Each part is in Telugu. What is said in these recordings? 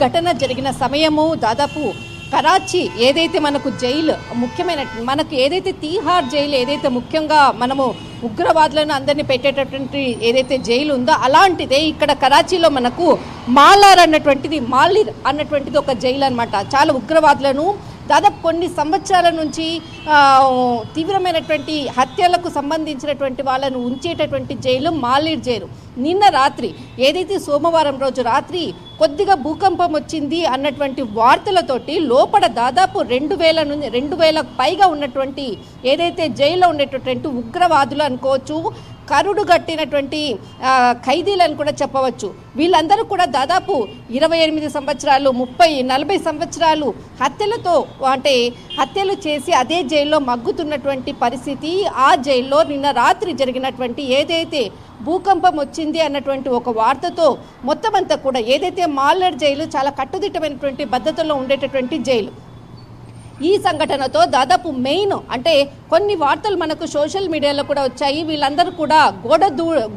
ఘటన జరిగిన సమయము దాదాపు కరాచీ ఏదైతే మనకు జైలు ముఖ్యమైన మనకు ఏదైతే తీహార్ జైలు ఏదైతే ముఖ్యంగా మనము ఉగ్రవాదులను అందరినీ పెట్టేటటువంటి ఏదైతే జైలు ఉందో అలాంటిదే ఇక్కడ కరాచీలో మనకు మాలిర్ అన్నటువంటిది ఒక జైలు అనమాట. చాలా ఉగ్రవాదులను దాదాపు కొన్ని సంవత్సరాల నుంచి తీవ్రమైనటువంటి హత్యలకు సంబంధించినటువంటి వాళ్ళను ఉంచేటటువంటి జైలు మాలిర్ జైలు. నిన్న రాత్రి ఏదైతే సోమవారం రోజు రాత్రి కొద్దిగా భూకంపం వచ్చింది అన్నటువంటి వార్తలతోటి లోపల దాదాపు 2000 పైగా ఉన్నటువంటి ఏదైతే జైల్లో ఉండేటటువంటి ఉగ్రవాదులు అనుకోవచ్చు, కరుడు గట్టినటువంటి ఖైదీలను కూడా చెప్పవచ్చు. వీళ్ళందరూ కూడా దాదాపు 28 సంవత్సరాలు 30-40 సంవత్సరాలు హత్యలు చేసి అదే జైల్లో మగ్గుతున్నటువంటి పరిస్థితి. ఆ జైల్లో నిన్న రాత్రి జరిగినటువంటి ఏదైతే భూకంపం వచ్చింది అన్నటువంటి ఒక వార్తతో మొత్తం అంతా కూడా ఏదైతే మాలిర్ జైలు చాలా కట్టుదిట్టమైనటువంటి భద్రతలో ఉండేటటువంటి జైలు. ఈ సంఘటనతో దాదాపు అంటే కొన్ని వార్తలు మనకు సోషల్ మీడియాలో కూడా వచ్చాయి. వీళ్ళందరూ కూడా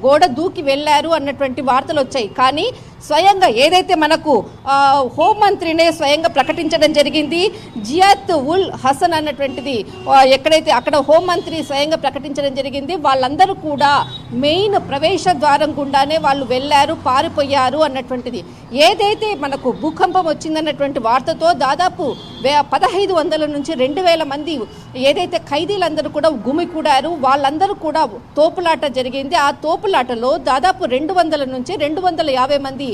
గోడ దూకి వెళ్ళారు అన్నటువంటి వార్తలు వచ్చాయి. కానీ స్వయంగా ఏదైతే మనకు హోంమంత్రినే స్వయంగా ప్రకటించడం జరిగింది, జియాత్ ఉల్ హసన్ అన్నటువంటిది ఎక్కడైతే అక్కడ హోంమంత్రి స్వయంగా ప్రకటించడం జరిగింది. వాళ్ళందరూ కూడా మెయిన్ ప్రవేశ ద్వారం గుండానే వాళ్ళు వెళ్ళారు, పారిపోయారు అన్నటువంటిది. ఏదైతే మనకు భూకంపం వచ్చిందన్నటువంటి వార్తతో దాదాపు 1500 నుంచి 2000 మంది ఏదైతే ఖైదీలందరూ కూడా గుమికూడారు. వాళ్ళందరూ కూడా తోపులాట జరిగింది. ఆ తోపులాటలో దాదాపు 200 నుంచి 250 మంది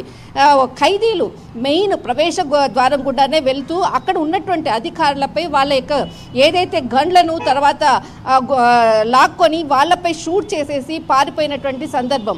ఖైదీలు మెయిన్ ప్రవేశ ద్వారం గుండానే వెళ్తూ అక్కడ ఉన్నటువంటి అధికారులపై వాళ్ళ యొక్క ఏదైతే గన్లను తర్వాత లాక్కొని వాళ్ళపై షూట్ చేసేసి పారిపోయినటువంటి సందర్భం.